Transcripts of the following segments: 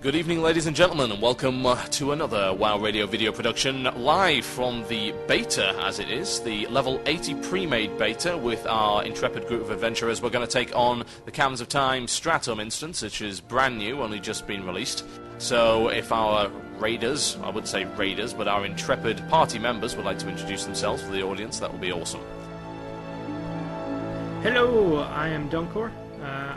Good evening, ladies and gentlemen, and welcome to another WoW Radio video production, live from the beta, as it is, the level 80 pre-made beta with our intrepid group of adventurers. We're going to take on the Caverns of Time Stratholme instance, which is brand new, only just been released. So if our raiders, I wouldn't say raiders, but our intrepid party members would like to introduce themselves for the audience, that would be awesome. Hello, I am Dunkor.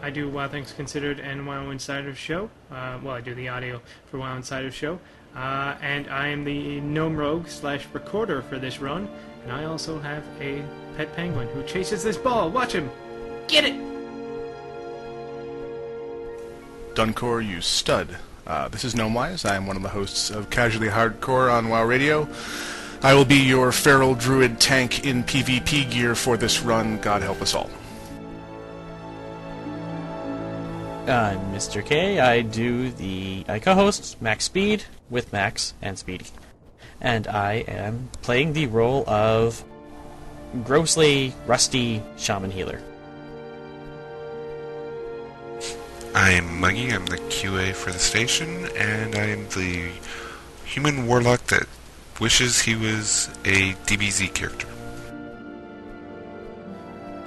I do WoW Things Considered and WoW Insider Show. Well, I do the audio for WoW Insider Show. And I am the gnome rogue / recorder for this run. And I also have a pet penguin who chases this ball. Watch him! Get it! Dunkor, you stud. This is Gnomewise. I am one of the hosts of Casually Hardcore on WoW Radio. I will be your feral druid tank in PvP gear for this run. God help us all. I'm Mr. K. I co-host Max Speed with Max and Speedy. And I am playing the role of grossly rusty shaman healer. I'm Muggy, I'm the QA for the station, and I am the human warlock that wishes he was a DBZ character.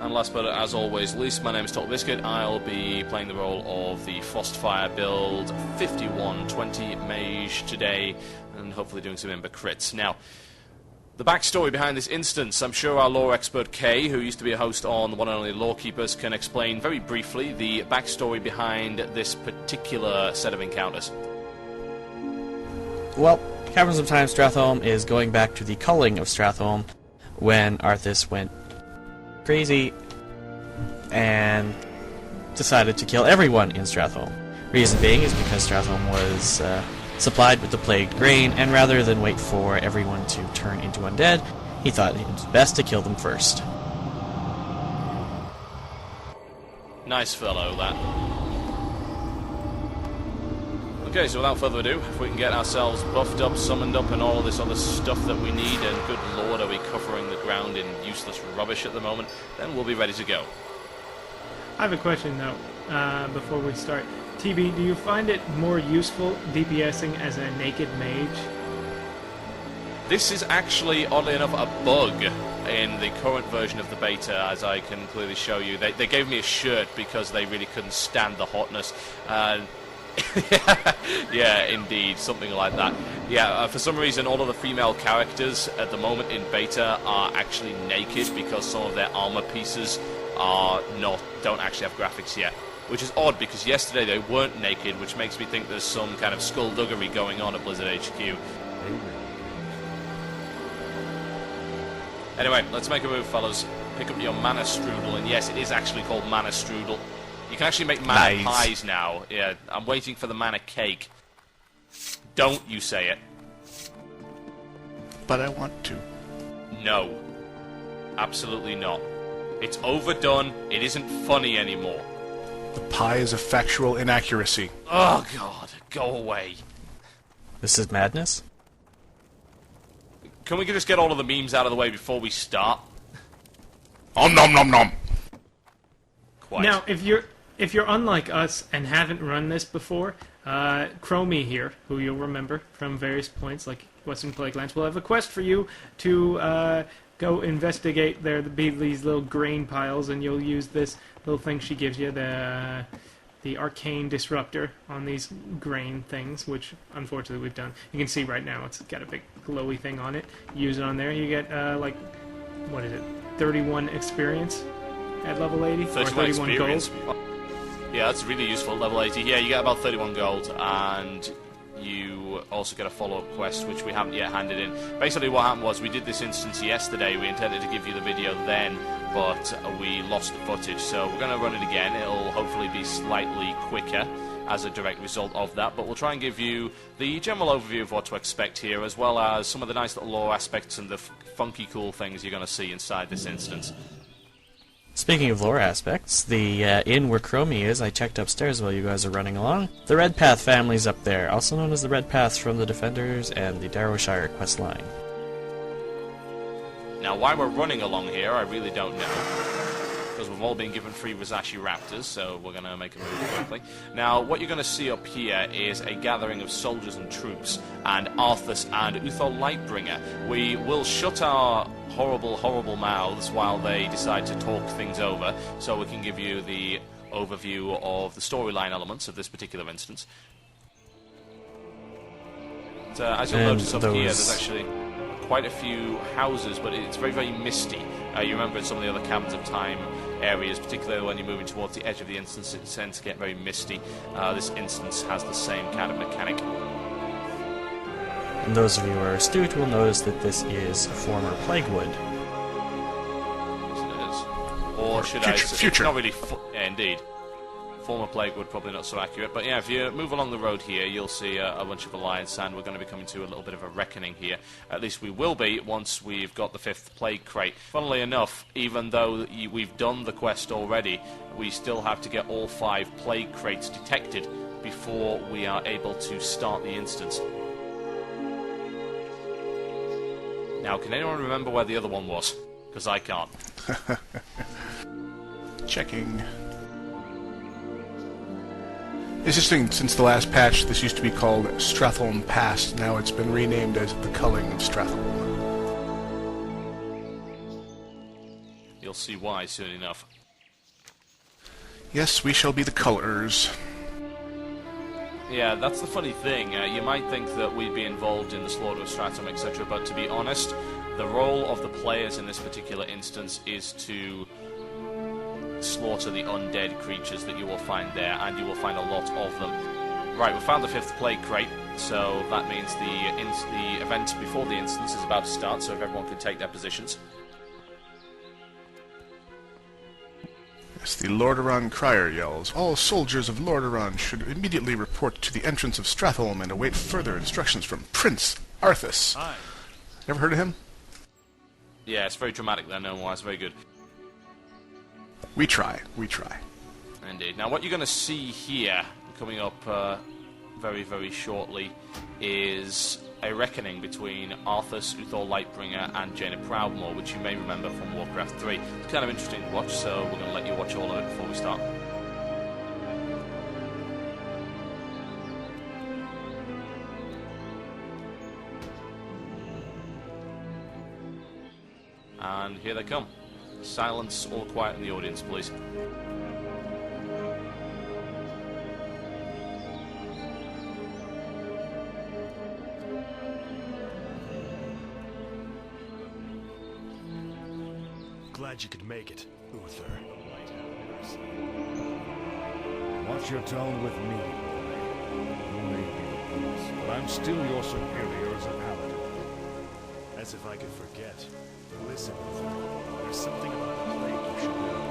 And last but as always least, my name is Total Biscuit. I'll be playing the role of the Frostfire build 5120 mage today, and hopefully doing some Ember crits. Now, the backstory behind this instance, I'm sure our lore expert Kay, who used to be a host on the one and only Lorekeepers, can explain very briefly the backstory behind this particular set of encounters. Well, Caverns of Time Stratholme is going back to the Culling of Stratholme when Arthas went crazy and decided to kill everyone in Stratholme. Reason being is because Stratholme was supplied with the plagued grain, and rather than wait for everyone to turn into undead, he thought it was best to kill them first. Nice fellow, that. Okay, so without further ado, if we can get ourselves buffed up, summoned up, and all of this other stuff that we need, and good lord, are we covering the ground in useless rubbish at the moment, then we'll be ready to go. I have a question, though, before we start. TB, do you find it more useful DPSing as a naked mage? This is actually, oddly enough, a bug in the current version of the beta, as I can clearly show you. They gave me a shirt because they really couldn't stand the hotness. Yeah, indeed, something like that. Yeah, for some reason, all of the female characters at the moment in beta are actually naked because some of their armor pieces don't actually have graphics yet. Which is odd, because yesterday they weren't naked, which makes me think there's some kind of skullduggery going on at Blizzard HQ. Anyway, let's make a move, fellas. Pick up your mana strudel, and yes, it is actually called mana strudel. You can actually make mana pies now. Yeah, I'm waiting for the mana cake. Don't you say it. But I want to. No. Absolutely not. It's overdone. It isn't funny anymore. The pie is a factual inaccuracy. Oh, God. Go away. This is madness? Can we just get all of the memes out of the way before we start? Om nom nom nom. Quite. Now, if you're unlike us and haven't run this before, Chromie here, who you'll remember from various points like Western Plaguelands, will have a quest for you to go investigate. There be these little grain piles, and you'll use this little thing she gives you, the arcane disruptor, on these grain things, which unfortunately we've done. You can see right now it's got a big glowy thing on it. Use it on there, you get like, what is it, 31 experience at level 80? 31 or 31 experience. gold. Yeah, that's really useful, level 80. Yeah, you get about 31 gold, and you also get a follow-up quest, which we haven't yet handed in. Basically what happened was, we did this instance yesterday. We intended to give you the video then, but we lost the footage, so we're going to run it again. It'll hopefully be slightly quicker as a direct result of that, but we'll try and give you the general overview of what to expect here, as well as some of the nice little lore aspects and the funky cool things you're going to see inside this instance. Speaking of lore aspects, the inn where Chromie is, I checked upstairs while you guys are running along. The Red Path family's up there, also known as the Red Paths from the Defenders and the Darrowshire quest line. Now, why we're running along here, I really don't know. because we've all been given 3 Rizashi Raptors, so we're going to make a move quickly. Now, what you're going to see up here is a gathering of soldiers and troops, and Arthas and Uthor Lightbringer. We will shut our horrible, horrible mouths while they decide to talk things over, so we can give you the overview of the storyline elements of this particular instance. As you'll notice up here, there's actually quite a few houses, but it's very, very misty. You remember in some of the other Caverns of Time areas, particularly when you're moving towards the edge of the instance, it tends to get very misty. This instance has the same kind of mechanic. And those of you who are astute will notice that this is former Plaguewood. Yes, it is. Or should future. It's not really... yeah, indeed. Former Plaguewood, probably not so accurate. But yeah, if you move along the road here, you'll see a bunch of Alliance, and we're going to be coming to a little bit of a reckoning here. At least we will be once we've got the 5th Plague Crate. Funnily enough, even though we've done the quest already, we still have to get all 5 Plague Crates detected before we are able to start the instance. Now, can anyone remember where the other one was? Because I can't. Checking. It's interesting, since the last patch, this used to be called Stratholme Pass. Now it's been renamed as the Culling of Stratholme. You'll see why soon enough. Yes, we shall be the Cullers. Yeah, that's the funny thing. You might think that we'd be involved in the slaughter of Stratholme, etc., but to be honest, the role of the players in this particular instance is to slaughter the undead creatures that you will find there, and you will find a lot of them. Right, we found the 5th Plague Crate, so that means the event before the instance is about to start, so if everyone can take their positions. Yes, the Lordaeron crier yells, "All soldiers of Lordaeron should immediately report to the entrance of Stratholme and await further instructions from Prince Arthas." Hi. Ever heard of him? Yeah, it's very dramatic there, no more. It's very good. We try. Indeed. Now, what you're going to see here, coming up very, very shortly, is a reckoning between Arthas, Uthor Lightbringer, and Jaina Proudmoore, which you may remember from Warcraft 3. It's kind of interesting to watch, so we're going to let you watch all of it before we start. And here they come. Silence, all quiet in the audience, please. Glad you could make it, Uther. Watch your tone with me. You may be the prince, but I'm still your superior as a paladin. As if I could forget. Listen, Uther. There's something about the plague you should know.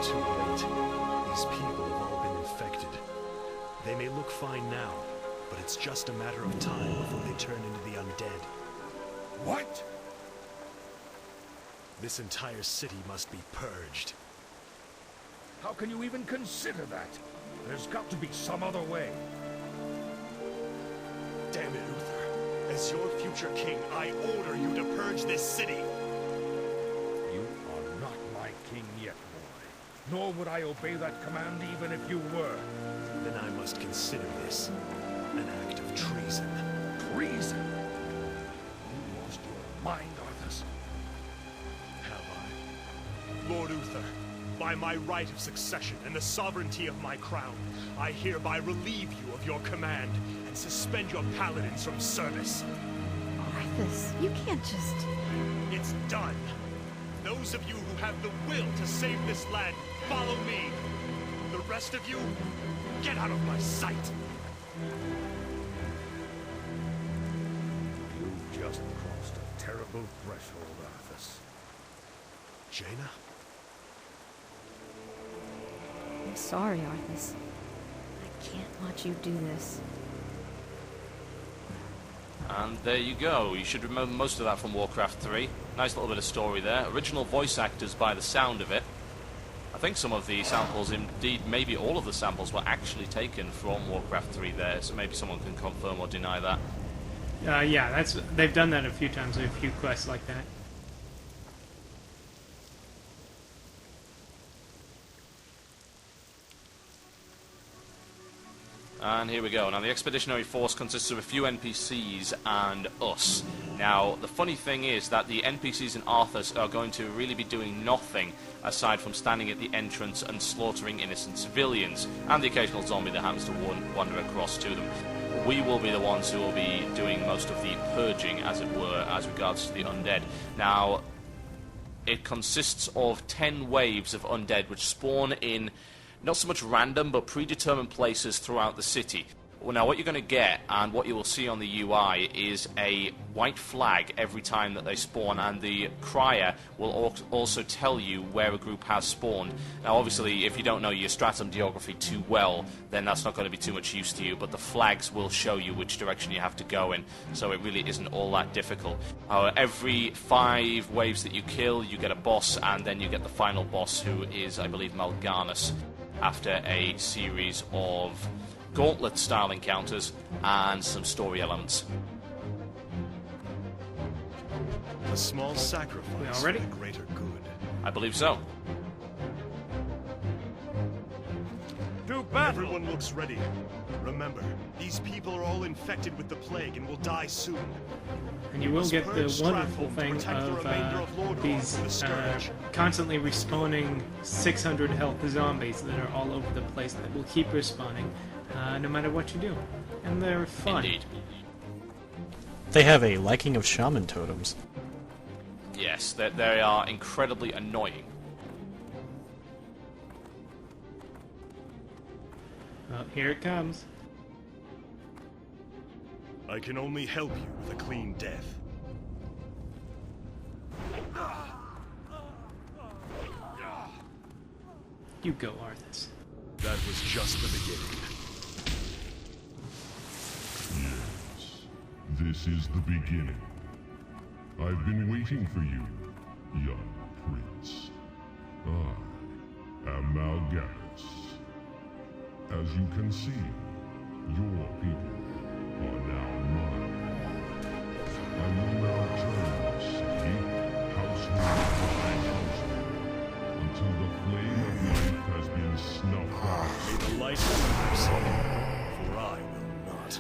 Too late. These people have all been infected. They may look fine now, but it's just a matter of time before they turn into the undead. What? This entire city must be purged. How can you even consider that? There's got to be some other way. Damn it, Uther. As your future king, I order you to purge this city. You are not my king yet, boy. Nor would I obey that command even if you were. Then I must consider this an act of treason. Treason? You lost your mind, Arthas. Have I? Lord Uther, by my right of succession and the sovereignty of my crown, I hereby relieve you of your command and suspend your paladins from service. Arthas, you can't just... It's done. Those of you who have the will to save this land, follow me. The rest of you, get out of my sight. You've just crossed a terrible threshold, Arthas. Jaina? I'm sorry, Arthas. I can't watch you do this. And there you go. You should remember most of that from Warcraft 3. Nice little bit of story there. Original voice actors by the sound of it. I think some of the samples, indeed maybe all of the samples, were actually taken from Warcraft 3 there, so maybe someone can confirm or deny that. Yeah, they've done that a few times with a few quests like that. And here we go. Now, the Expeditionary Force consists of a few NPCs and us. Now, the funny thing is that the NPCs in Arthas are going to really be doing nothing aside from standing at the entrance and slaughtering innocent civilians, and the occasional zombie that happens to wander across to them. We will be the ones who will be doing most of the purging, as it were, as regards to the undead. Now, it consists of 10 waves of undead which spawn in not so much random, but predetermined places throughout the city. Well, now, what you're going to get, and what you will see on the UI, is a white flag every time that they spawn, and the crier will also tell you where a group has spawned. Now, obviously, if you don't know your Stratholme geography too well, then that's not going to be too much use to you, but the flags will show you which direction you have to go in, so it really isn't all that difficult. Every 5 waves that you kill, you get a boss, and then you get the final boss, who is, I believe, Mal'Ganis, after a series of gauntlet-style encounters and some story elements. A small sacrifice for the greater good. I believe so. To battle! Everyone looks ready. Remember, these people are all infected with the plague and will die soon. And you will get the wonderful thing of these constantly respawning 600 health zombies that are all over the place that will keep respawning no matter what you do. And they're fun. Indeed. They have a liking of shaman totems. Yes, they are incredibly annoying. Well, here it comes. I can only help you with a clean death. You go, Arthas. That was just the beginning. Yes, this is the beginning. I've been waiting for you, young prince. I am Mal'Ganis. As you can see, your people are now mine. I will now turn this city, household by household, until the flame of life has been snuffed out. May the light of mercy, for I will not.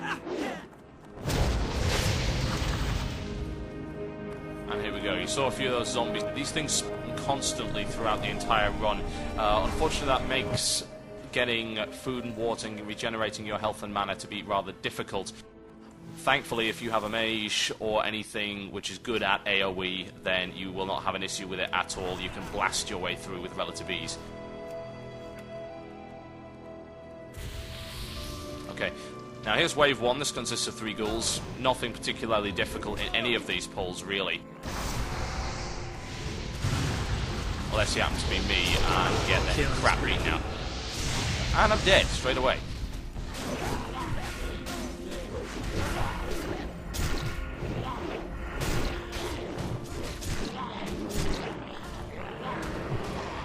And here we go. You saw a few of those zombies. These things spawn constantly throughout the entire run. Unfortunately, that makes getting food and water and regenerating your health and mana to be rather difficult. Thankfully, if you have a mage or anything which is good at AoE, then you will not have an issue with it at all. You can blast your way through with relative ease. Okay, now here's wave 1. This consists of 3 ghouls. Nothing particularly difficult in any of these pulls, really. Unless you happen to be me and get the crap beaten out. And I'm dead straight away.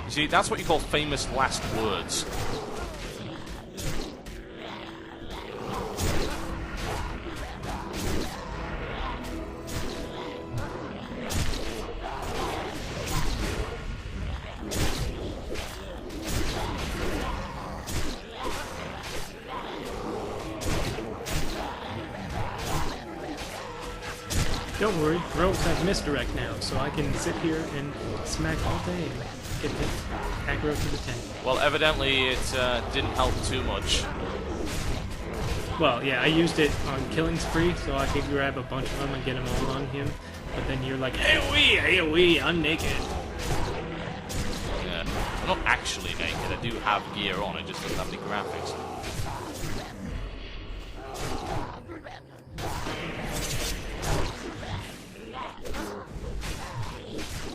You see, that's what you call famous last words. Don't worry, rogues have misdirect now, so I can sit here and smack all day and get the aggro to the 10. Well, evidently it didn't help too much. Well, yeah, I used it on Killing Spree, so I could grab a bunch of them and get them all on him. But then you're like, AoE, AoE, I'm naked. Yeah, I'm not actually naked. I do have gear on, it just doesn't have any graphics.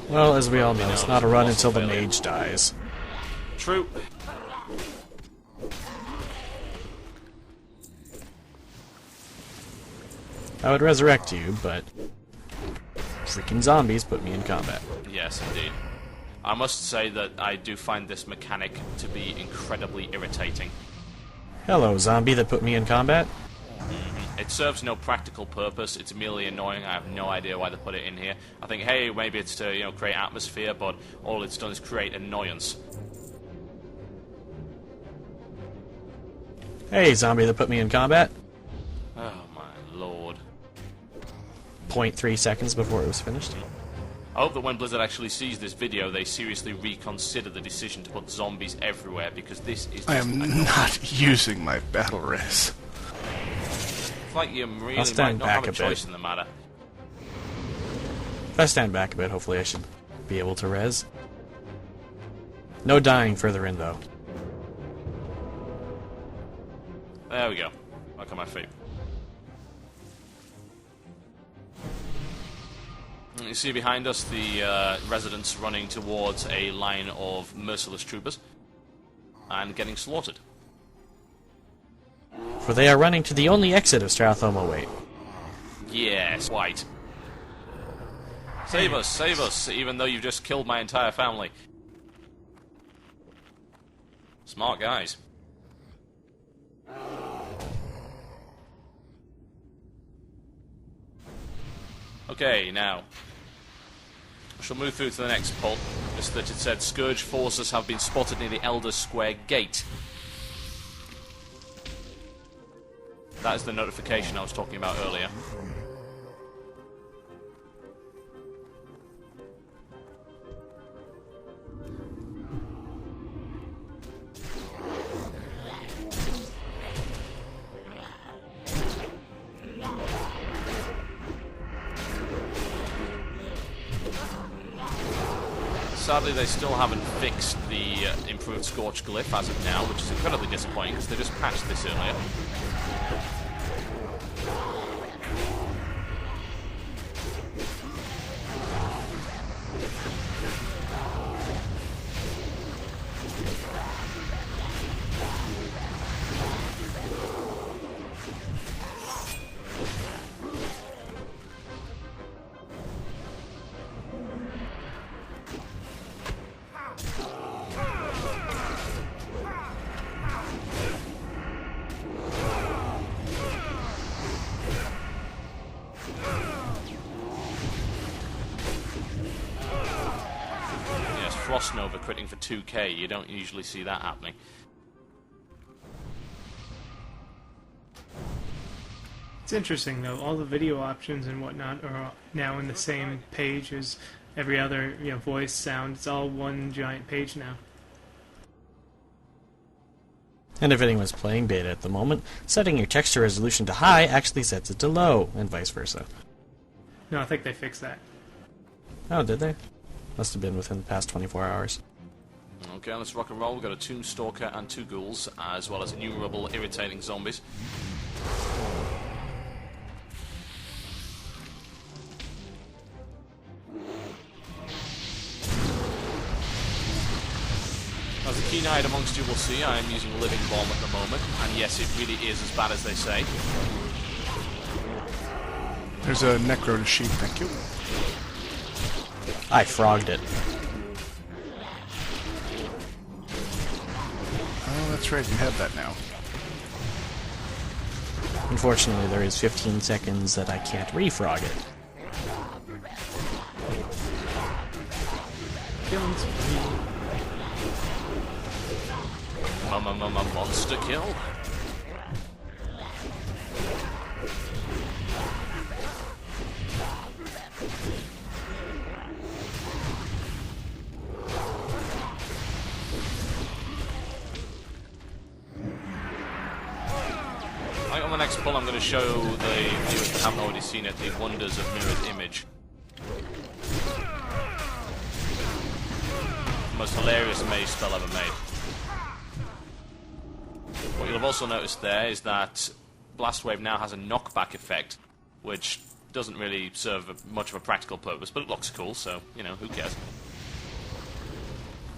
Well, as we all know, it's not a run until the mage dies. True. I would resurrect you, but freaking zombies put me in combat. Yes, indeed. I must say that I do find this mechanic to be incredibly irritating. Hello, zombie that put me in combat. Mm-hmm. It serves no practical purpose. It's merely annoying. I have no idea why they put it in here. I think, hey, maybe it's to, you know, create atmosphere, but all it's done is create annoyance. Hey, zombie that put me in combat. Oh my lord. 0.3 seconds before it was finished. I hope that when Blizzard actually sees this video, they seriously reconsider the decision to put zombies everywhere, because this is... I am not using my battle res. It's like you really might stand not have back a a choice bit. in the matter. If I stand back a bit, hopefully I should be able to res. No dying further in, though. There we go. Back on my feet. You see behind us the residents running towards a line of merciless troopers and getting slaughtered. For they are running to the only exit of Stratholme await. Yes, white. Save us, even though you've just killed my entire family. Smart guys. Okay, now I shall move through to the next poll. Just that it said Scourge forces have been spotted near the Elder Square Gate. That is the notification I was talking about earlier. Sadly, they still haven't fixed the improved Scorch glyph as of now, which is incredibly disappointing because they just patched this earlier. Frost Nova critting for 2k, you don't usually see that happening. It's interesting though, all the video options and whatnot are now in the same page as every other, you know, voice, sound. It's all one giant page now. And if anyone's playing beta at the moment, setting your texture resolution to high actually sets it to low, and vice versa. No, I think they fixed that. Oh, did they? Must have been within the past 24 hours. Okay, let's rock and roll. We've got a Tomb Stalker and 2 ghouls, as well as innumerable irritating zombies. As a keen eyed amongst you will see, I am using Living Bomb at the moment, and yes, it really is as bad as they say. There's a Necro to sheep, thank you. I frogged it. Oh, that's right, you have that now. Unfortunately, there is 15 seconds that I can't refrog it. Killing spree. Monster kill. On the next pull, I'm going to show the viewers that haven't already seen it the wonders of mirrored image. The most hilarious maze spell ever made. What you'll have also noticed there is that Blast Wave now has a knockback effect, which doesn't really serve much of a practical purpose, but it looks cool, so, you know, who cares?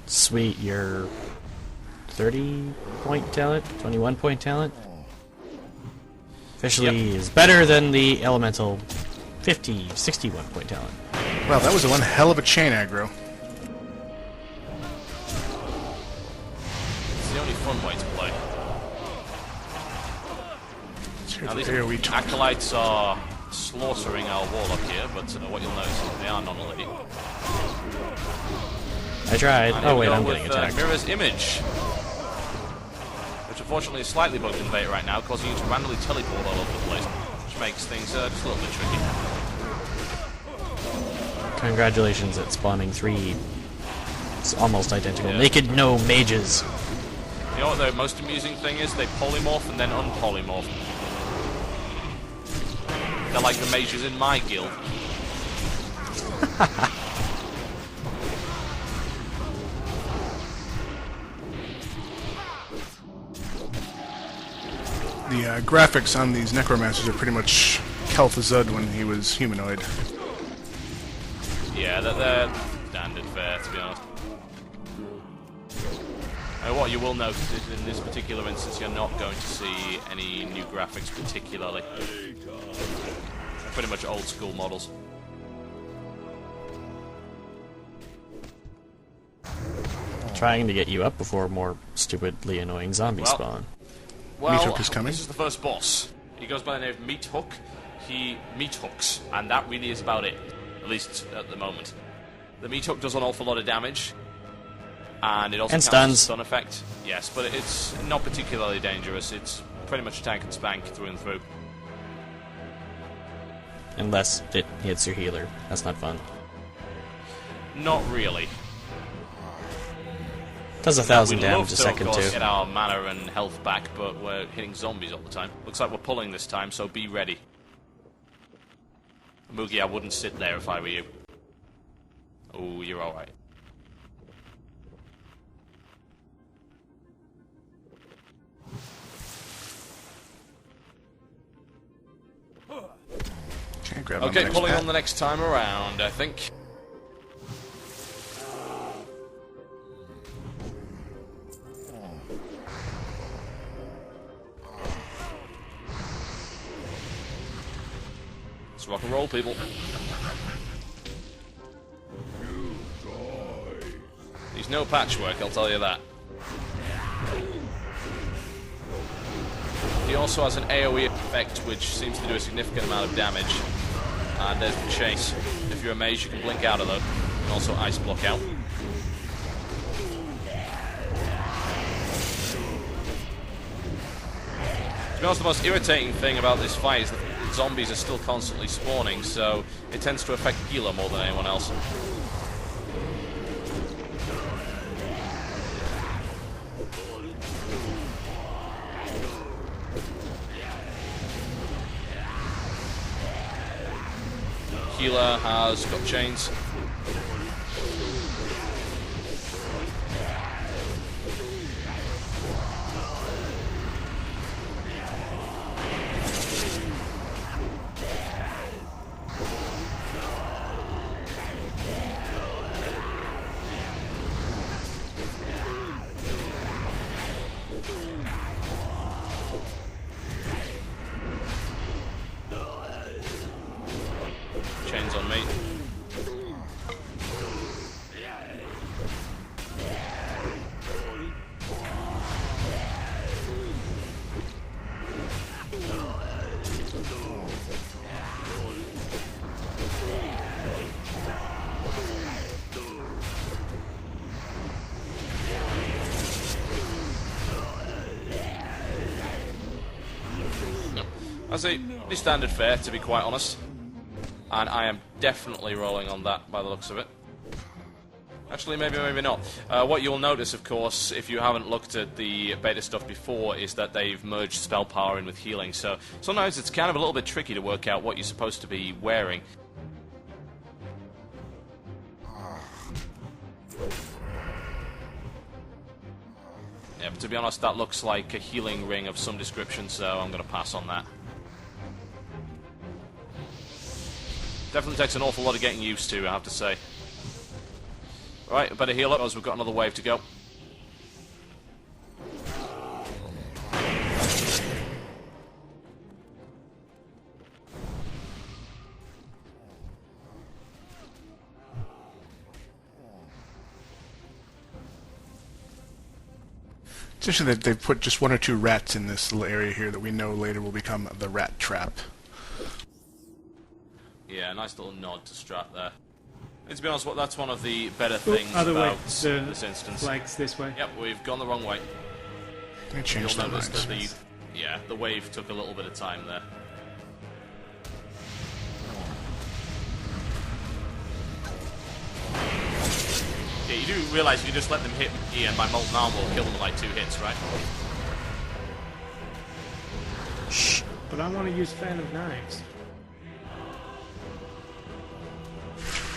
Sweet, your 30-point talent, 21-point talent, officially is better than the elemental 61-point talent. Wow, that was one hell of a chain aggro. It's the only fun way to play. Now these AoE taunt. acolytes are slaughtering our warlock here, but what you'll notice is they are non-elite. I tried. And Oh wait, here we I'm go getting with, attacked. Mirror's Image, which unfortunately is slightly bugged in beta right now, causing you to randomly teleport all over the place, which makes things just a little bit tricky. Congratulations at spawning 3 almost identical Yeah. naked no mages. You know what the most amusing thing is? They polymorph and then unpolymorph. They're like the mages in my guild. The graphics on these necromancers are pretty much Kel'Thuzad when he was humanoid. Yeah, they're standard fare, to be honest. What you will notice is in this particular instance you're not going to see any new graphics particularly. They're pretty much old school models. Trying to get you up before more stupidly annoying zombies spawn. Well, Meat Hook is coming. This is the first boss. He goes by the name of Meat Hook. He meat hooks, and that really is about it, at least at the moment. The Meat Hook does an awful lot of damage, and it also And counts as a stuns. stun effect. Yes, but it's not particularly dangerous. It's pretty much tank and spank through and through. Unless it hits your healer. That's not fun. Not really. Does 1,000 We'd love damage a to, second of course, too. get our mana and health back, but we're hitting zombies all the time. Looks like we're pulling this time, so be ready. Moogie, I wouldn't sit there if I were you. Oh, you're alright. Okay, grab Okay, next pulling pet. on the next time around, I think. Let's rock and roll, people. He's no patchwork, I'll tell you that. He also has an AoE effect which seems to do a significant amount of damage. And there's the chase. If you're a mage, you can blink out of them. You can also ice block out. To be honest, the most irritating thing about this fight is that zombies are still constantly spawning, so it tends to affect healer more than anyone else. Healer has got chains. Chains on me. That's a pretty standard fare, to be quite honest. And I am definitely rolling on that by the looks of it. Actually, maybe not. What you'll notice, of course, if you haven't looked at the beta stuff before, is that they've merged spell power in with healing. So sometimes it's kind of a little bit tricky to work out what you're supposed to be wearing. Yeah, but to be honest, that looks like a healing ring of some description, so I'm going to pass on that. Definitely takes an awful lot of getting used to, I have to say. Right, better heal up as we've got another wave to go. Especially that they've put just 1 or 2 rats in this little area here that we know later will become the rat trap. Yeah, nice little nod to Strat there. And to be honest, that's one of the better things Other way. about this instance. Flags this way. Yep, we've gone the wrong way. They changed You'll their notice minds. that the wave took a little bit of time there. Yeah, you do realise if you just let them hit me and my molten arm will kill them in like 2 hits, right? Shh. But I want to use Fan of Knives.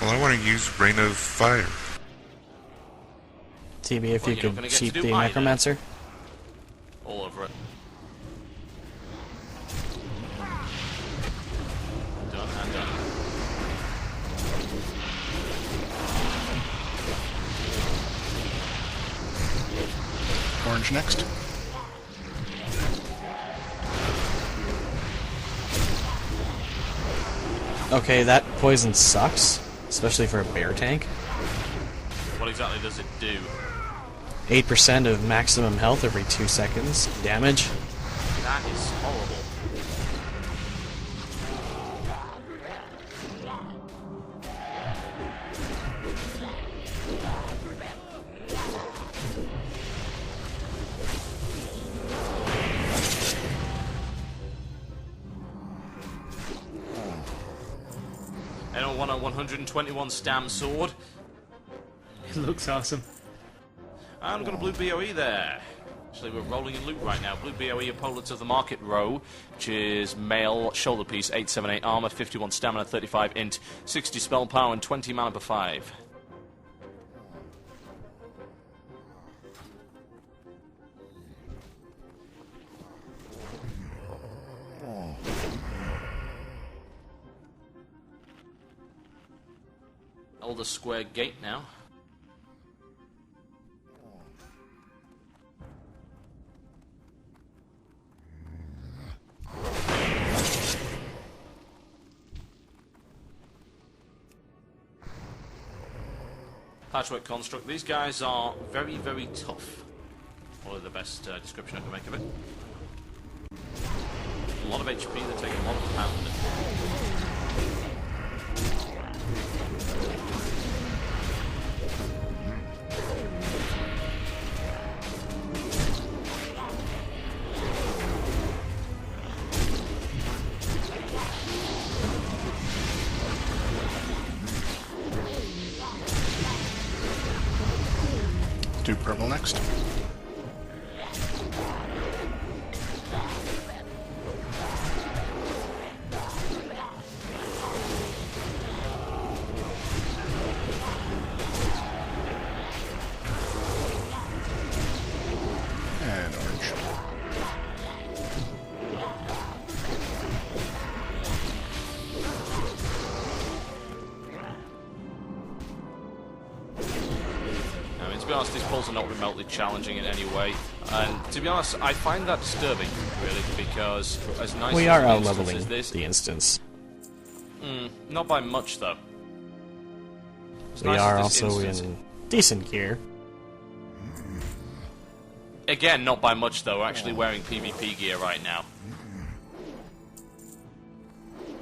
Well, I want to use Rain of Fire. TB, if you you're not gonna could get to cheat do the either. Necromancer. All over it. Done and done. Orange next. Okay, that poison sucks, especially for a bear tank. What exactly does it do? 8% of maximum health every 2 seconds. Damage. That is horrible. Anyone want a 121 stam sword? It looks awesome. And got a blue BOE there. Actually, we're rolling in loot right now. Blue BOE opponents of the market row, which is male, shoulder piece, 878 armor, 51 stamina, 35 int, 60 spell power, and 20 mana per 5. Elder Square Gate now. Patchwork Construct. These guys are very, very tough. Probably the best description I can make of it. A lot of HP, they take a lot of pound. Do purple next. And orange. To be honest, these polls are not remotely challenging in any way, and to be honest, I find that disturbing, really, because as nice We as are an instance out-leveling as this, the instance. not by much though. As We nice are as this also instance- in decent gear. Again, not by much though. We're actually wearing PvP gear right now.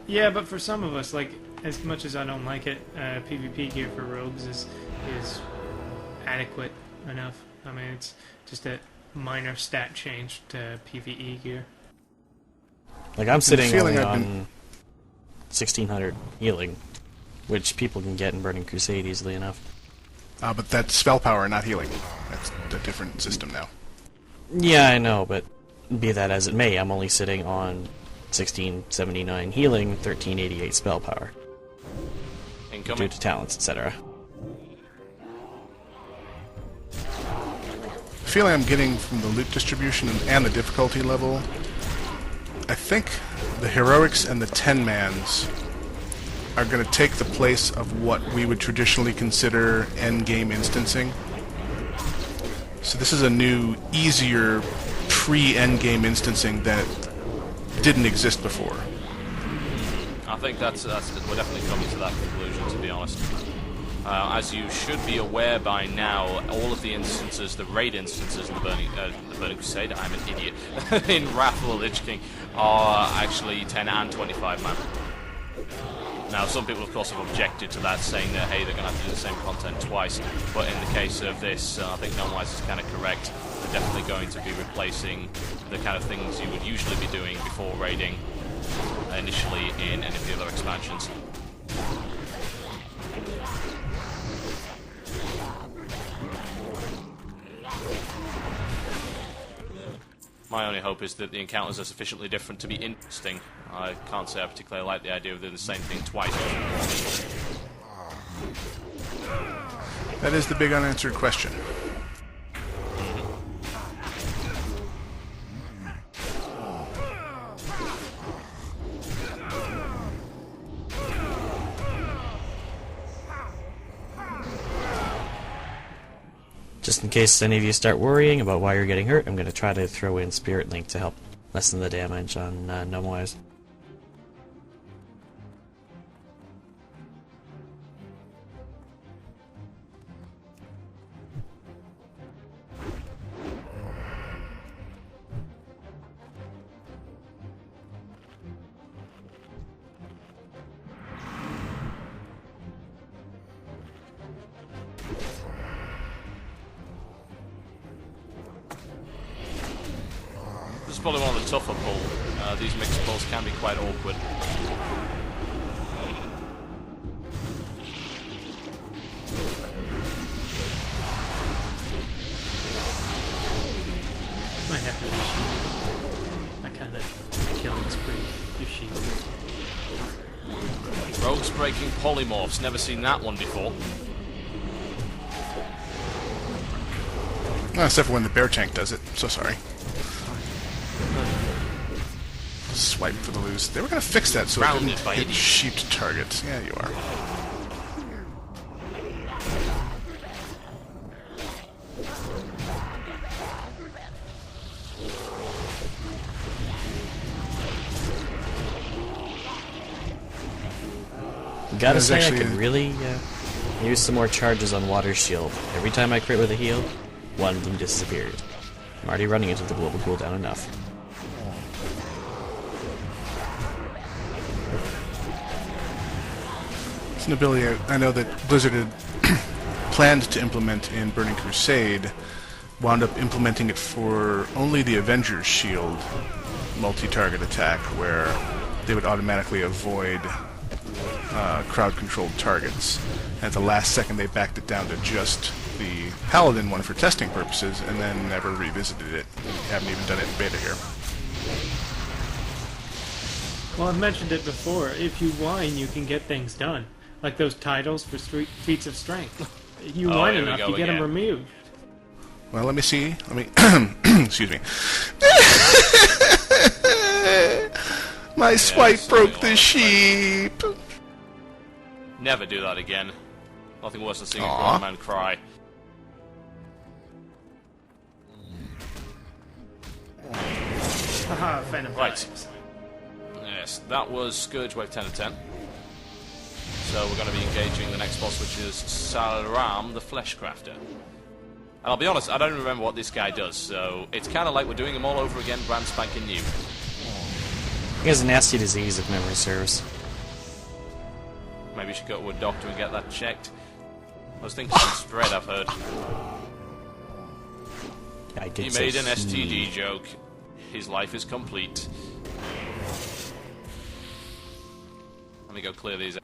Yeah, but for some of us, like, as much as I don't like it, PvP gear for rogues is adequate enough. I mean, it's just a minor stat change to PvE gear. Like, I'm sitting feeling only I've on been- 1600 healing, which people can get in Burning Crusade easily enough. But that's spell power, not healing. That's a different system now. Yeah, I know, but be that as it may, I'm only sitting on 1679 healing, 1388 spell power, due Incoming. to talents, etc. The feeling I'm getting from the loot distribution and the difficulty level, I think the heroics and the 10-mans are going to take the place of what we would traditionally consider endgame instancing. So this is a new, easier pre-endgame instancing that didn't exist before. I think that's we're definitely coming to that conclusion, to be honest. As you should be aware by now, all of the instances, the raid instances in the Burning Crusade, I'm an idiot, in Wrath of the Lich King, are actually 10 and 25 man. Now, some people, of course, have objected to that, saying that, hey, they're going to have to do the same content twice. But in the case of this, I think Gnomewise is kind of correct. They're definitely going to be replacing the kind of things you would usually be doing before raiding, initially in any of the other expansions. My only hope is that the encounters are sufficiently different to be interesting. I can't say I particularly like the idea of doing the same thing twice. That is the big unanswered question. Just in case any of you start worrying about why you're getting hurt, I'm going to try to throw in Spirit Link to help lessen the damage on Gnomewise. This is probably one of the tougher pulls. These mixed pulls can be quite awkward. Might have to be shield. That kind of killing spree. You shield. Rogues breaking polymorphs. Never seen that one before. Oh, except for when the bear tank does it. So sorry. Swipe for the loose. They were going to fix that so it didn't hit sheeped targets. Yeah, you are. Gotta say, I could really use some more charges on Water Shield. Every time I crit with a heal, one of them disappeared. I'm already running into the global cooldown enough. It's an ability I know that Blizzard had planned to implement in Burning Crusade, wound up implementing it for only the Avengers Shield multi-target attack, where they would automatically avoid crowd-controlled targets. And at the last second they backed it down to just the Paladin one for testing purposes, and then never revisited it. Haven't even done it in beta here. Well, I've mentioned it before. If you whine, you can get things done. Like those titles for feats of strength. You whine enough, you get them removed. Well, let me see. Let me... Excuse me. My swipe broke the sheep! Never do that again. Nothing worse than seeing a grown man cry. Haha, Phantom Right. Yes, that was Scourge Wave 10 of 10. So we're going to be engaging the next boss, which is Salram, the Flesh Crafter. And I'll be honest, I don't remember what this guy does, so it's kind of like we're doing him all over again, brand spanking new. He has a nasty disease, if memory serves. Maybe you should go to a doctor and get that checked. I was thinking some spread, I've heard. I did He made an STD joke. His life is complete. Let me go clear these out.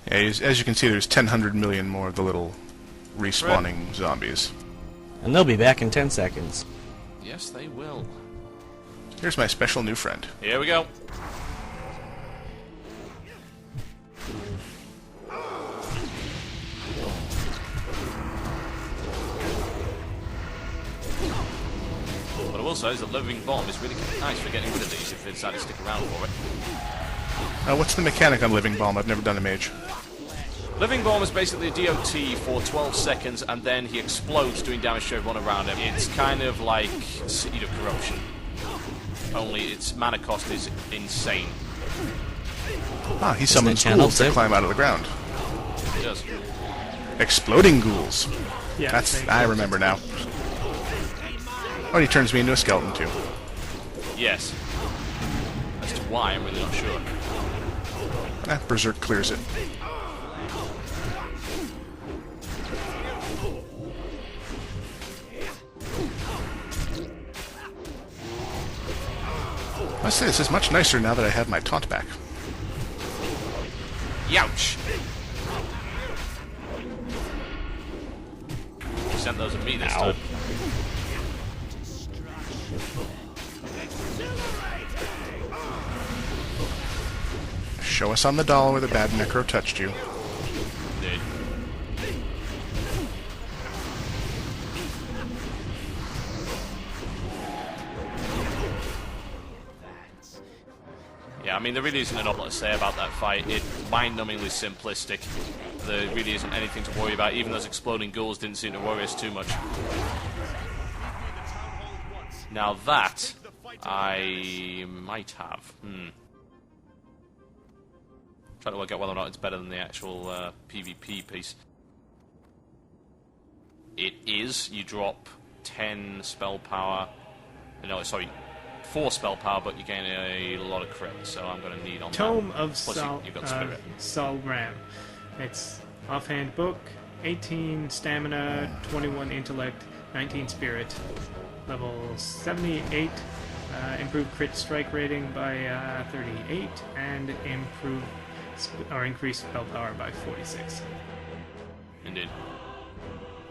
Yeah, as you can see, there's 1,000 million more of the little respawning zombies. And they'll be back in 10 seconds. Yes, they will. Here's my special new friend. Here we go. What I will say is that Living Bomb is really nice for getting rid of these if they decide to stick around for it. What's the mechanic on Living Bomb? I've never done a mage. Living Bomb is basically a DOT for 12 seconds and then he explodes doing damage to everyone around him. It's kind of like Seed of Corruption. Only its mana cost is insane. Ah, he summons ghouls that climb out of the ground. does. Exploding ghouls. Yeah, I remember now. Oh, he turns me into a skeleton too. Yes. As to why, I'm really not sure. Berserk clears it. I must say, this is much nicer now that I have my taunt back. Youch! You sent those at me this time. Show us on the doll where the bad necro touched you. Indeed. Yeah, I mean, there really isn't an awful lot to say about that fight. It's mind-numbingly simplistic. There really isn't anything to worry about. Even those exploding ghouls didn't seem to worry us too much. Now that, I might have. Trying to work out whether or not it's better than the actual PvP piece. It is. You drop 10 spell power. No, sorry, 4 spell power, but you gain a lot of crit. So I'm going to need on Tome that. of Plus you've got Spirit. Solram. It's offhand book, 18 stamina, 21 intellect, 19 spirit, level 78. Improved crit strike rating by 38, and increased spell power by 46. Indeed.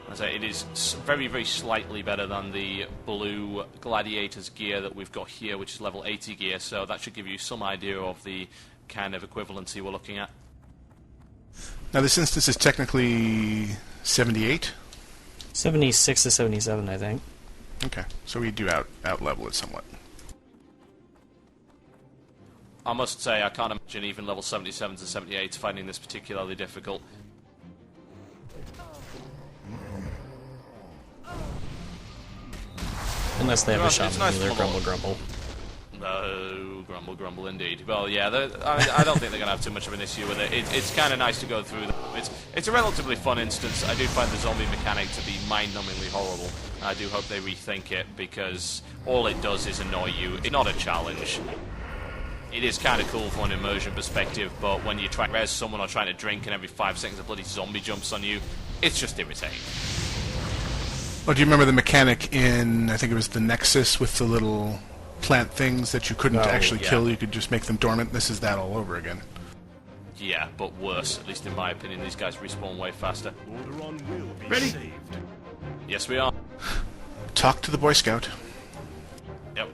As I say, it is very, very slightly better than the blue Gladiator's gear that we've got here, which is level 80 gear, so that should give you some idea of the kind of equivalency we're looking at. Now, this instance is technically 78? 76 to 77, I think. Okay, so we do out-level it somewhat. I must say, I can't imagine even level 77 to 78 finding this particularly difficult. Unless they have a It's shaman nice healer, to grumble, grumble. No, grumble, grumble indeed. Well, yeah, I don't think they're going to have too much of an issue with it. It's kind of nice to go through them. It's a relatively fun instance. I do find the zombie mechanic to be mind-numbingly horrible. I do hope they rethink it, because all it does is annoy you. It's not a challenge. It is kind of cool from an immersion perspective, but when you try to res someone or trying to drink and every 5 seconds a bloody zombie jumps on you, it's just irritating. Well, do you remember the mechanic in, I think it was the Nexus, with the little plant things that you couldn't actually kill? You could just make them dormant. This is that all over again. Yeah, but worse. At least in my opinion, these guys respawn way faster. Ready? Yes, we are. Talk to the Boy Scout. Yep.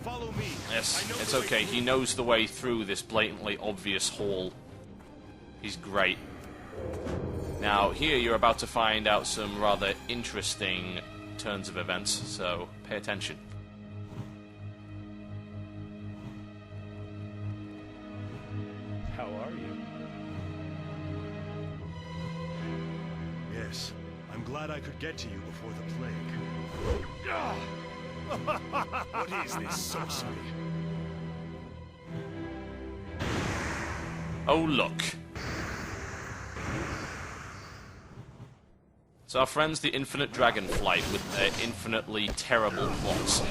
Follow me. Yes, it's okay. He knows the way through this blatantly obvious hall. He's great. Now, here you're about to find out some rather interesting turns of events, so pay attention. How are you? Yes, I'm glad I could get to you before the plague. What is this sorcery? Oh, look. It's our friends the Infinite Dragonflight with their infinitely terrible plots.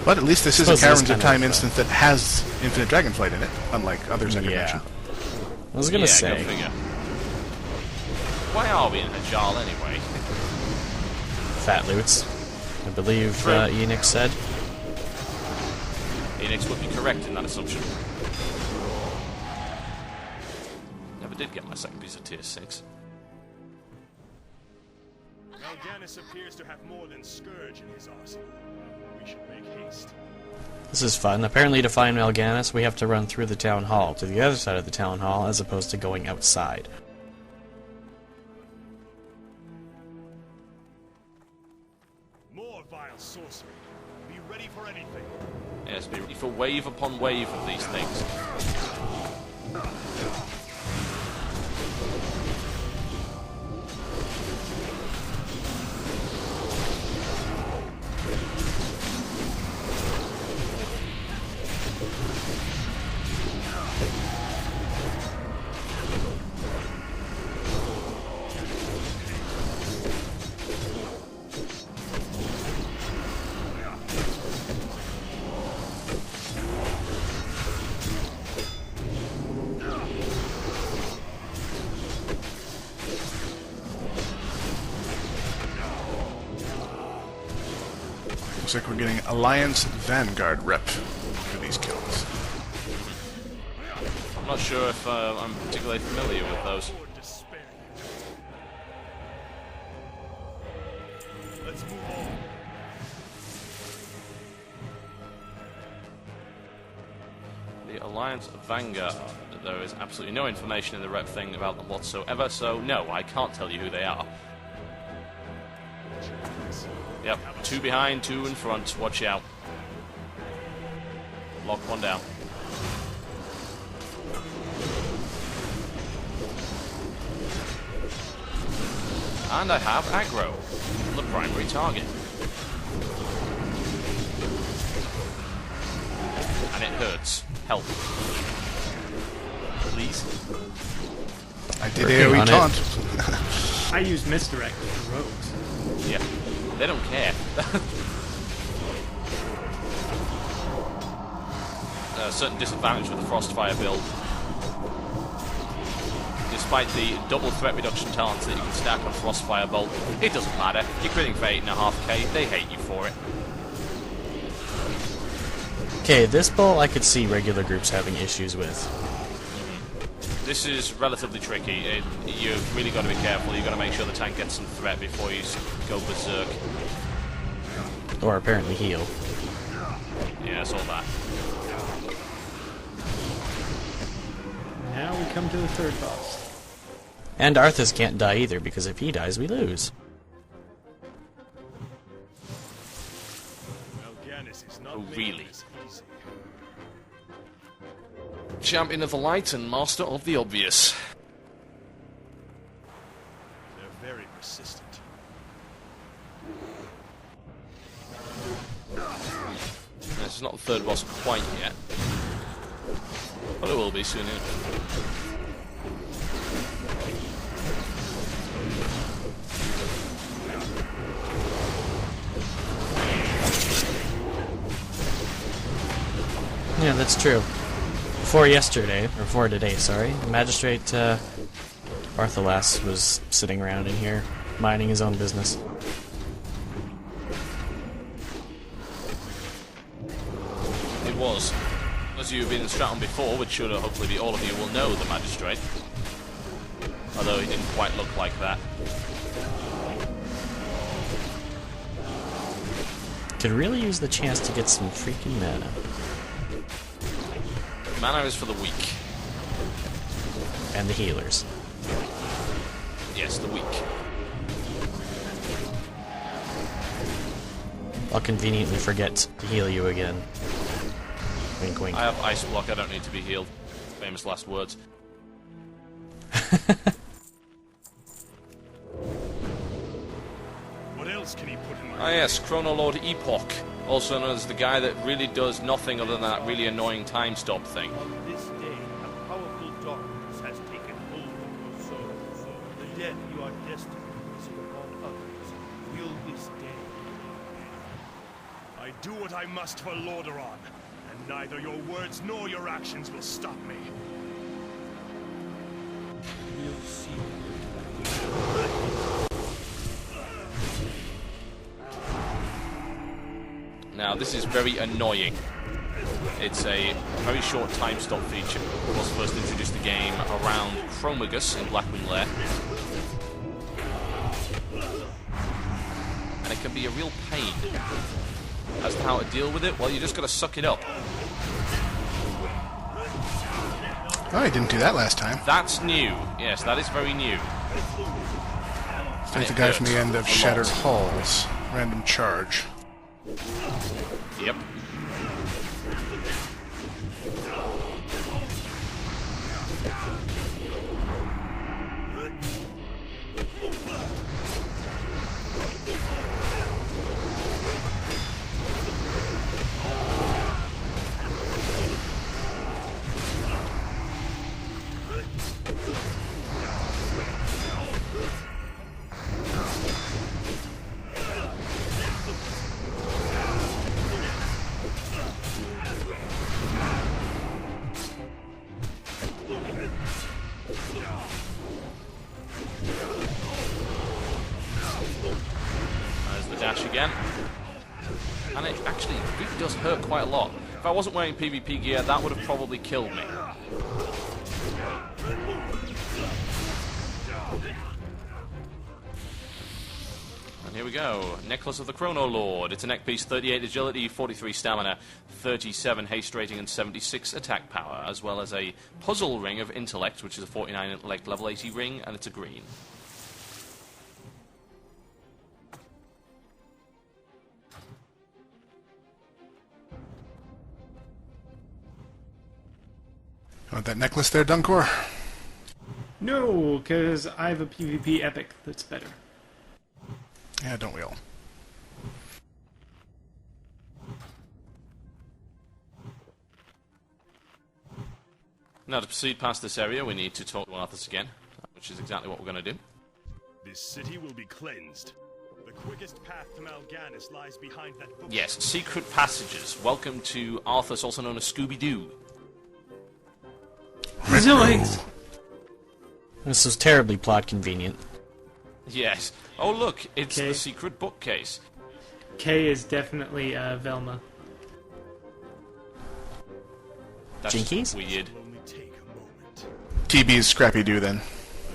But at least this is a Caverns of Time of, instance that has Infinite Dragonflight in it, unlike others I could mention. I was gonna Go say. figure. Why are we in Hajal anyway? Fat loots. I believe Enix said. Enix would be correct in that assumption. Never did get my second piece of tier 6. Mal'Ganis appears to have more than Scourge in his arsenal. We should make haste. This is fun. Apparently to find Mal'Ganis, we have to run through the town hall, to the other side of the town hall, as opposed to going outside. More vile sorcery. Be ready for anything. Yes, be ready for wave upon wave of these things. Looks like we're getting Alliance Vanguard rep for these kills. I'm not sure if I'm particularly familiar with those. Let's move on. The Alliance Vanguard. There is absolutely no information in the rep thing about them whatsoever, so no, I can't tell you who they are. Yep, 2 behind, 2 in front. Watch out. Lock one down. And I have aggro, the primary target. And it hurts. Help. Please. I did AoE taunt. I use misdirect with rogues. Yeah. They don't care. Certain disadvantage with the Frostfire build. Despite the double threat reduction talents that you can stack on Frostfire Bolt, it doesn't matter. You're critting for 8.5k, they hate you for it. Okay, this bolt I could see regular groups having issues with. This is relatively tricky. You've really got to be careful. You've got to make sure the tank gets some threat before you go berserk. Or apparently heal. Yeah, I saw that. Now we come to the third boss. And Arthas can't die either, because if he dies, we lose. Oh, really? Champion of the light and master of the obvious. They're very persistent. This is not the third boss quite yet. But it will be soon enough. Yeah, that's true. Before today, sorry, the Magistrate Arthas was sitting around in here, minding his own business. It was. As you've been in Stratholme before, which should hopefully be all of you will know the Magistrate. Although he didn't quite look like that. Could really use the chance to get some freaking mana. Mana is for the weak. And the healers. Yes, the weak. I'll conveniently forget to heal you again. Wink, wink. I have Ice Block, I don't need to be healed. Famous last words. What else can he put in my Ah yes, Chrono Lord Epoch. Also known as the guy that really does nothing other than that really annoying time stop thing. On this day, a powerful darkness has taken hold of your souls. The death you are destined to visit upon others will this day. I do what I must for Lordaeron, and neither your words nor your actions will stop me. We'll see. Now this is very annoying. It's a very short time stop feature. It was first introduced the game around Chromagus in Blackwing Lair. And it can be a real pain. As to how to deal with it, well, you just got to suck it up. Oh, I didn't do that last time. That's new. Yes, that is very new. Fight the guy from the end of Shattered Halls. Random charge. Yep. There's the dash again. And it actually really does hurt quite a lot. If I wasn't wearing PvP gear, that would have probably killed me. And here we go. Necklace of the Chrono Lord. It's a neck piece, 38 agility, 43 stamina, 37 haste rating, and 76 attack power, as well as a puzzle ring of intellect, which is a 49 intellect level 80 ring, and it's a green. Want that necklace there, Dunkor? No, because I have a PvP epic that's better. Yeah, don't we all? Now, to proceed past this area, we need to talk to Arthas again, which is exactly what we're going to do. This city will be cleansed. The quickest path to Mal'Ganis lies behind that book. Yes, secret passages. Welcome to Arthas, also known as Scooby-Doo. Zoinks! This was terribly plot convenient. Yes. Oh, look, it's Okay. the secret bookcase. K is definitely Velma. That's Jinkies? weird. It'll only take a moment. TB's Scrappy-Doo, then.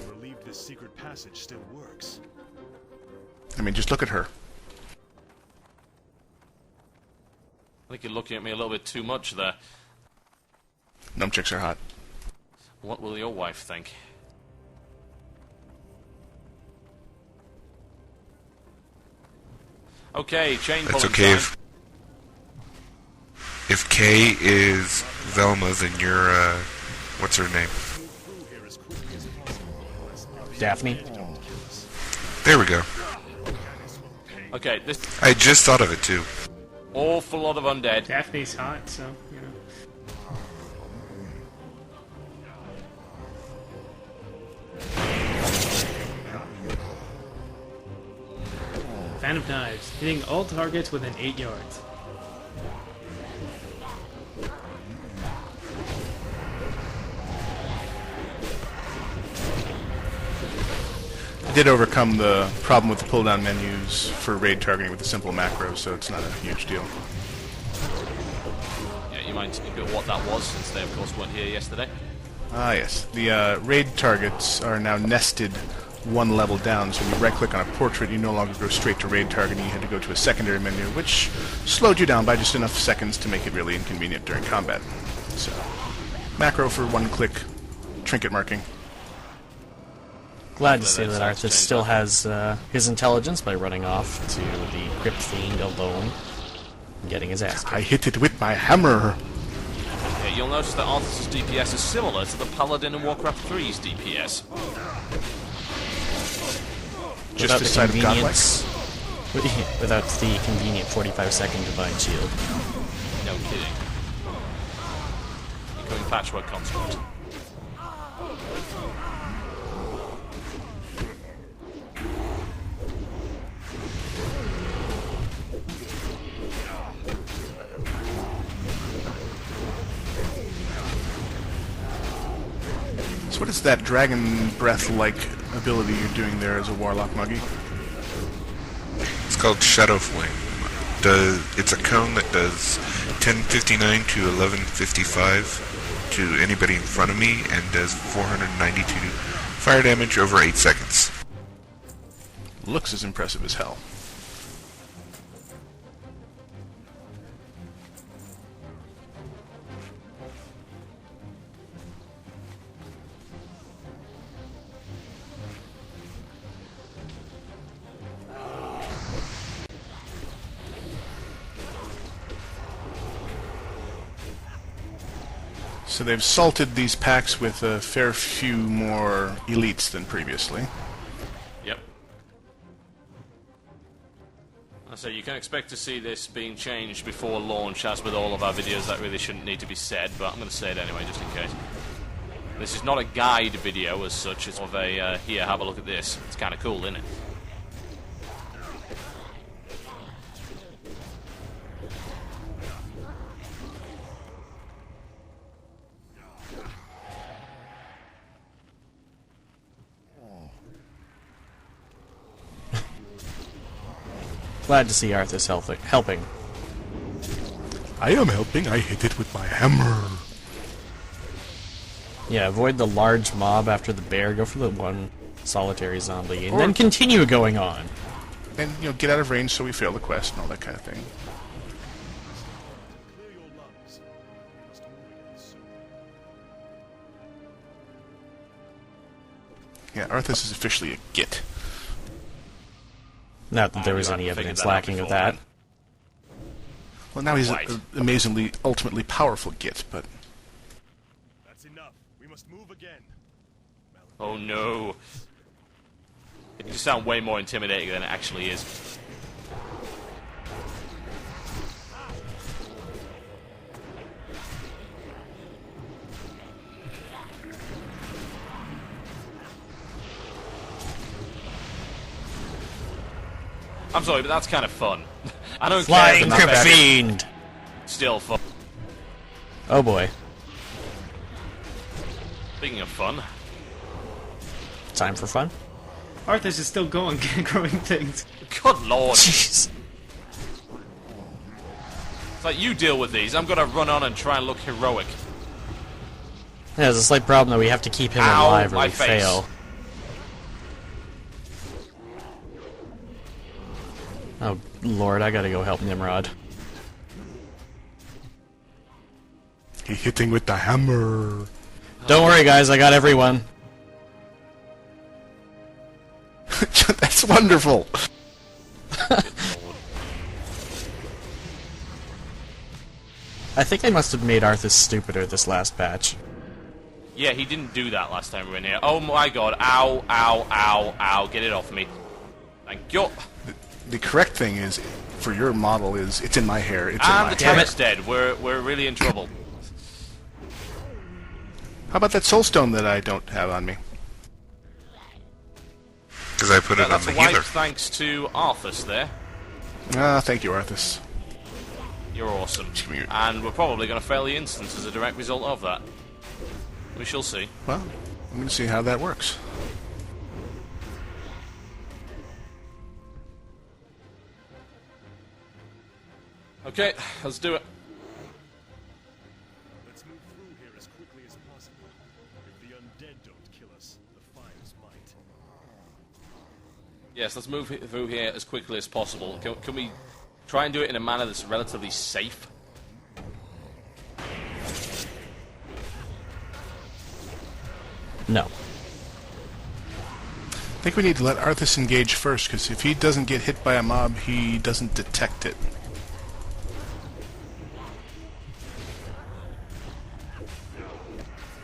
I'm relieved this secret passage still works. I mean, just look at her. I think you're looking at me a little bit too much there. Numchicks are hot. What will your wife think? Okay, chain That's pulling okay time. if Kay is Velma, then you're, what's her name? Daphne? There we go. Okay, this I just thought of it, too. awful lot of undead. Daphne's hot, so, you know. Phantom Knives, hitting all targets within 8 yards. I did overcome the problem with the pull-down menus for raid targeting with a simple macro, so it's not a huge deal. Yeah, you mind telling me what that was, since they of course weren't here yesterday? Ah, yes. The raid targets are now nested one level down, so when you right-click on a portrait, you no longer go straight to raid targeting. You had to go to a secondary menu, which slowed you down by just enough seconds to make it really inconvenient during combat. So, macro for one-click trinket marking. Glad to see That's that changed Arthas still up. has his intelligence by running off to the Crypt Fiend alone and getting his ass kicked. I hit it with my hammer! Yeah, you'll notice that Arthas' DPS is similar to the Paladin in Warcraft 3's DPS. Just Without a the side of godlike. convenience, without the convenient 45-second divine shield. No kidding. Incoming patchwork construct. So what is that dragon breath-like ability you're doing there as a warlock, Muggy? It's called Shadow Flame. It's a cone that does 1059 to 1155 to anybody in front of me and does 492 fire damage over 8 seconds. Looks as impressive as hell. So they've salted these packs with a fair few more elites than previously. Yep. So you can expect to see this being changed before launch, as with all of our videos. That really shouldn't need to be said, but I'm going to say it anyway, just in case. This is not a guide video as such, it's more of a, here, have a look at this. It's kind of cool, isn't it? Glad to see Arthas helping. I am helping. I hit it with my hammer. Yeah, avoid the large mob after the bear. Go for the one solitary zombie, and then continue going on. And, you know, get out of range so we fail the quest and all that kind of thing. Clear your lungs. We must move again soon. Yeah, Arthas is officially a git. Not that there was any evidence lacking of that. Well, now he's Right. an amazingly, ultimately powerful git, but... That's enough. We must move again. Oh no. It just sounds way more intimidating than it actually is. I'm sorry, but that's kind of fun. I don't Flying care. If it's Fiend! still fun. Oh boy. Speaking of fun, Time for fun? Arthas is still going, growing things. good lord. Jeez. It's like, you deal with these. I'm gonna run on and try and look heroic. Yeah, there's a slight problem that we have to keep him Ow, alive or my we face. fail. Oh, Lord, I gotta go help Nimrod. He hitting with the hammer. Don't worry, guys, I got everyone. That's wonderful. I think they must have made Arthas stupider this last patch. Yeah, he didn't do that last time we were in here. Oh my god. Ow, ow, ow, ow. Get it off me. Thank you. The correct thing is, for your model, is it's in my hair. It's in And my the hair. tank's dead. We're really in trouble. How about that soulstone that I don't have on me? Because I put it on That's the a wipe healer. thanks to Arthas there. Ah, thank you, Arthas. You're awesome. Come here. And we're probably going to fail the instance as a direct result of that. We shall see. Well, I'm going to see how that works. Okay, let's do it. Let's move through here as quickly as possible. If the undead don't kill us, the fires might. Yes, let's move through here as quickly as possible. Can we try and do it in a manner that's relatively safe? No. I think we need to let Arthas engage first, because if he doesn't get hit by a mob, he doesn't detect it.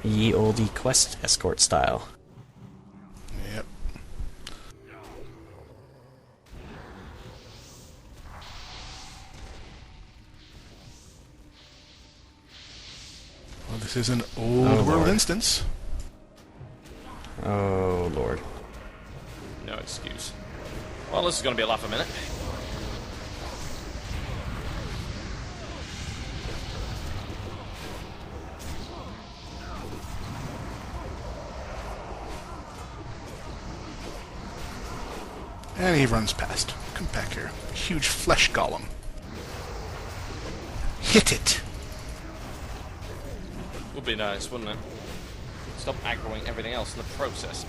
Ye olde quest escort style. Yep. Well, this is an old world Lord. instance. Oh, Lord. No excuse. Well, this is going to be a laugh a minute. And he runs past. Come back here. Huge flesh golem. Hit it! Would be nice, wouldn't it? Stop aggroing everything else in the process.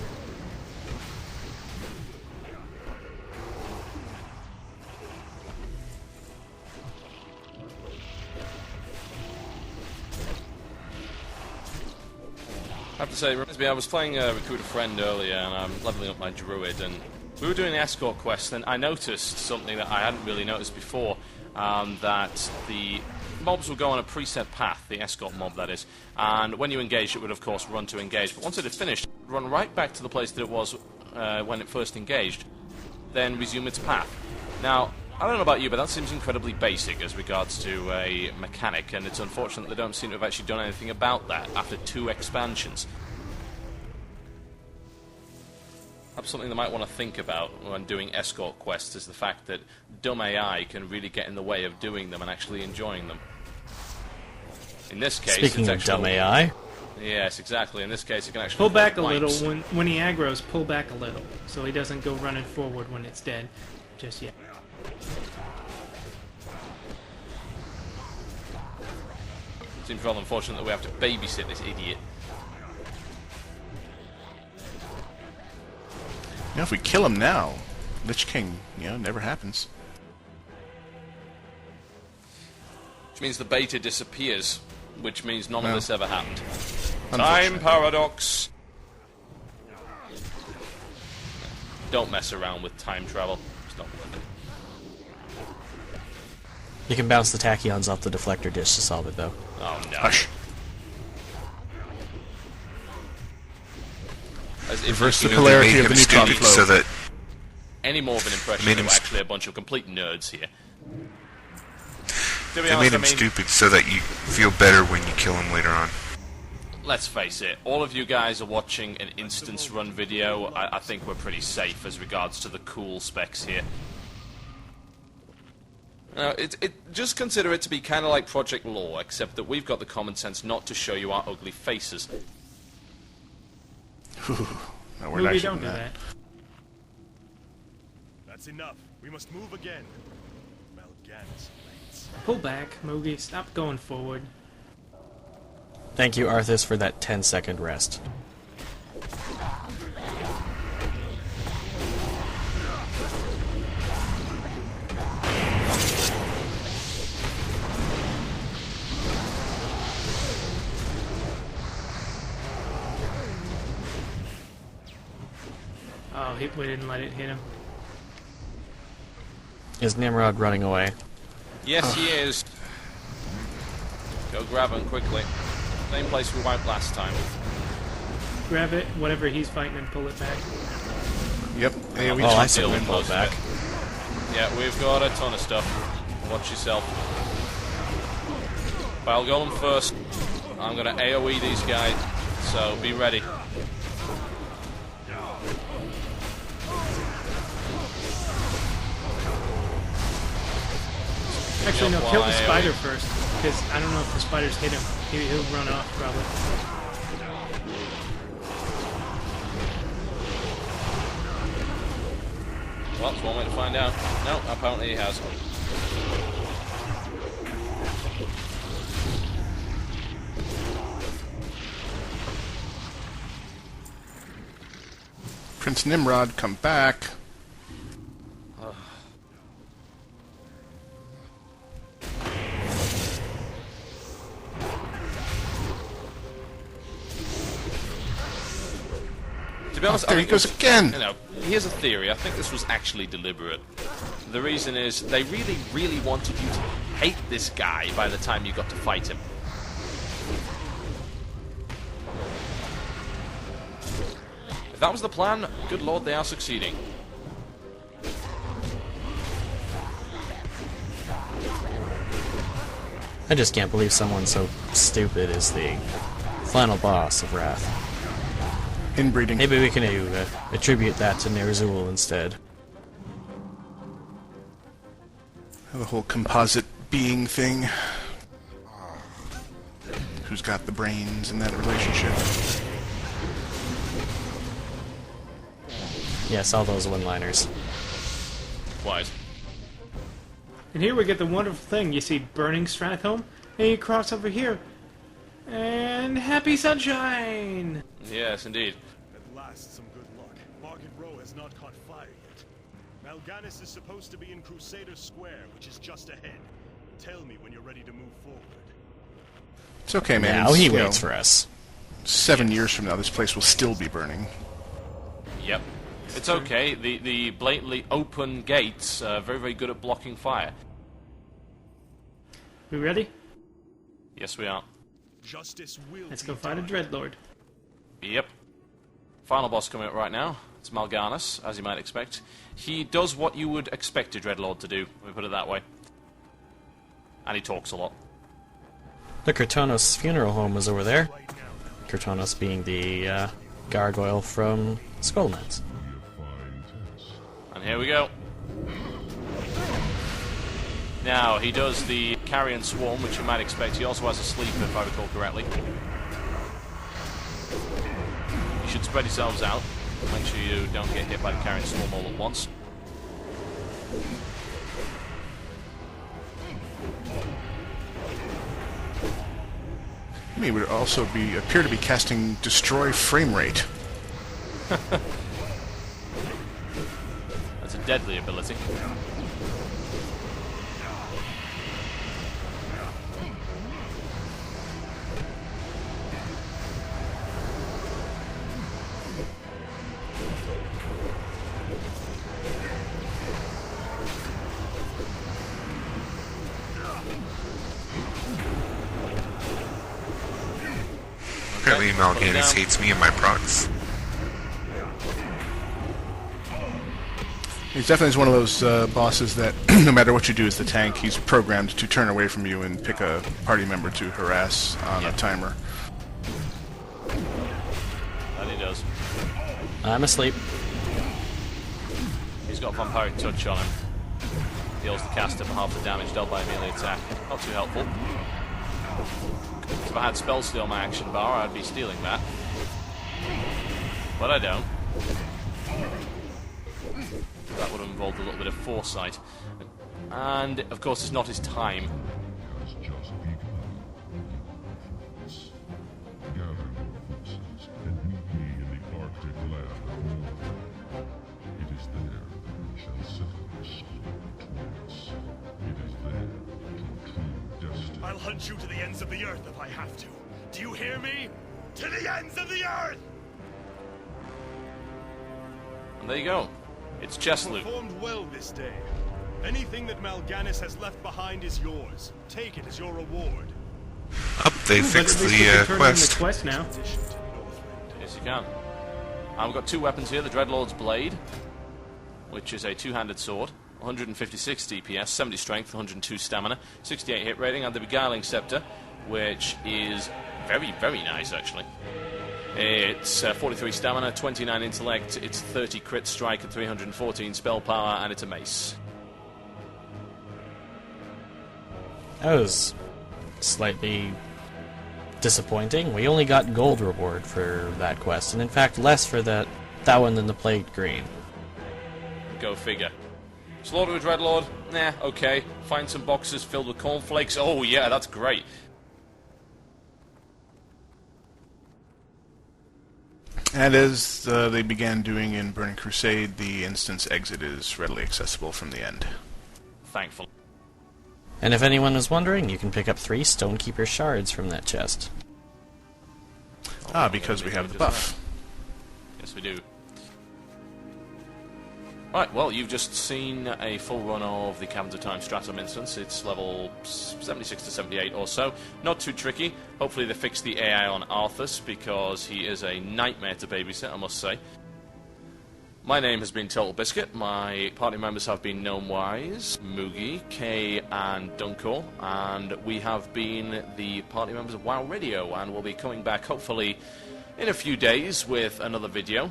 I have to say, it reminds me, I was playing Recruit a Friend earlier, and I'm leveling up my druid, and we were doing the escort quest, and I noticed something that I hadn't really noticed before, that the mobs will go on a preset path, the escort mob, that is, and when you engaged, it would, of course, run to engage, but once it had finished, it would run right back to the place that it was when it first engaged, then resume its path. Now, I don't know about you, but that seems incredibly basic as regards to a mechanic, and it's unfortunate they don't seem to have actually done anything about that after 2 expansions. That's something they might want to think about when doing escort quests, is the fact that dumb AI can really get in the way of doing them and actually enjoying them. In this case, Speaking it's of actually, dumb AI, yes, exactly. In this case, it can actually Pull back a wipes. little when he aggroes. Pull back a little so he doesn't go running forward when it's dead. Just yet. Seems rather unfortunate that we have to babysit this idiot. You know, if we kill him now, Lich King, never happens. Which means the beta disappears, which means none of this ever happened. Time Unfortunate. paradox! Don't mess around with time travel. It's not worth it. You can bounce the tachyons off the deflector dish to solve it, though. Oh no. Hush. As if Reverse the you polarity made of the him neutron stupid flow. so that any more of an impression Made that him we're st- actually a bunch of complete nerds here. To be they honest, made him stupid so that you feel better when you kill him later on. let's face it, all of you guys are watching an instance run video. I think we're pretty safe as regards to the cool specs here. Just consider it to be kind of like Project Law, except that we've got the common sense not to show you our ugly faces. No, we're not Movie, doing don't do that. That's enough. We must move again. Mal'Ganis awaits. Pull back, Moogie. Stop going forward. Thank you, Arthas, for that 10-second rest. Oh, we didn't let it hit him. Is Nimrod running away? Yes, he is. Go grab him quickly. Same place we wiped last time. Grab it, whatever he's fighting, and pull it back. Yep. Yeah, we Oh, I just see. Deal We with pulled most of back. it. Yeah, we've got a ton of stuff. Watch yourself. But I'll go on first. I'm going to AoE these guys, so be ready. Actually, no, Jump kill while the I spider AoE. first, because I don't know if the spiders hit him. He'll run off, probably. Well, that's one way to find out. No, apparently he has. Prince Nimrod, come back. To be honest, There I he think goes this- again. Here's a theory. I think this was actually deliberate. The reason is they really, really wanted you to hate this guy by the time you got to fight him. If that was the plan, good lord, they are succeeding. I just can't believe someone so stupid is the final boss of Wrath. Inbreeding. Maybe we can attribute that to Ner'zhul instead. The whole composite being thing. Who's got the brains in that relationship? Yes, all those one-liners. Wise. And here we get the wonderful thing. You see burning Stratholme, and you cross over here. And happy sunshine! Yes, indeed. At last, some good luck. Market Row has not caught fire yet. Mal'Ganis is supposed to be in Crusader Square, which is just ahead. Tell me when you're ready to move forward. It's okay, man. Now It's, he you waits know, for us. 7 years from now, this place will still be burning. Yep. It's okay. The blatantly open gates are very, very good at blocking fire. We ready? Yes, we are. Justice will Let's be go fight a done. Dreadlord. Yep. Final boss coming up right now. It's Mal'Ganis, as you might expect. He does what you would expect a Dreadlord to do, let me put it that way. And he talks a lot. The Kurtonos funeral home is over there. Kurtonos being the gargoyle from Skulllands. And here we go. Now, he does the Carrion Swarm, which you might expect. He also has a sleeper, if I recall correctly. You should spread yourselves out. Make sure you don't get hit by the Carrion Swarm all at once. He would also appear to be casting Destroy Frame Rate. That's a deadly ability. Apparently Mal'Ganis hates me and my procs. He's definitely one of those bosses that, no matter what you do as the tank, he's programmed to turn away from you and pick a party member to harass on a timer. That he does. I'm asleep. He's got Vampiric Touch on him. Deals the caster for half the damage dealt by a melee attack. Not too helpful. If I had Spell Steal on my action bar, I'd be stealing that. But I don't. That would have involved a little bit of foresight. And, of course, it's not his time. I'll hunt you to the ends of the earth if I have to. Do you hear me? To the ends of the earth! And there you go. It's chest loot. Performed well this day. Anything that Mal'Ganis has left behind is yours. Take it as your reward. Up, they fixed the quest. The quest now. Yes, you can. I've got two weapons here. The Dreadlord's Blade, which is a two-handed sword. 156 DPS, 70 strength, 102 stamina, 68 hit rating, and the Beguiling Scepter, which is very, very nice, actually. It's 43 stamina, 29 intellect, it's 30 crit strike, and 314 spell power, and it's a mace. That was slightly disappointing. We only got gold reward for that quest, and in fact less for that one than the Plagued Green. Go figure. Slaughter a Dreadlord? Nah, okay. Find some boxes filled with cornflakes? Oh yeah, that's great. And as they began doing in Burning Crusade, the instance exit is readily accessible from the end. Thankful. And if anyone was wondering, you can pick up 3 Stonekeeper shards from that chest. Because we have the buff. Yes, we do. Right, well, you've just seen a full run of the Caverns of Time Stratholme instance. It's level 76 to 78 or so. Not too tricky. Hopefully they fix the AI on Arthas, because he is a nightmare to babysit, I must say. My name has been Total Biscuit. My party members have been Gnomewise, Moogie, Kay, and Dunkor. And we have been the party members of WoW Radio, and we'll be coming back, hopefully, in a few days with another video.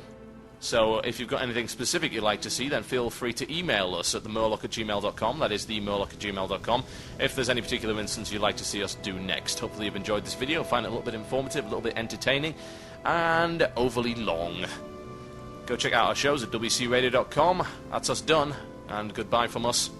So if you've got anything specific you'd like to see, then feel free to email us at themurloc@gmail.com. That is themurloc@gmail.com. If there's any particular instance you'd like to see us do next. Hopefully you've enjoyed this video, find it a little bit informative, a little bit entertaining, and overly long. Go check out our shows at wcradio.com. That's us done, and goodbye from us.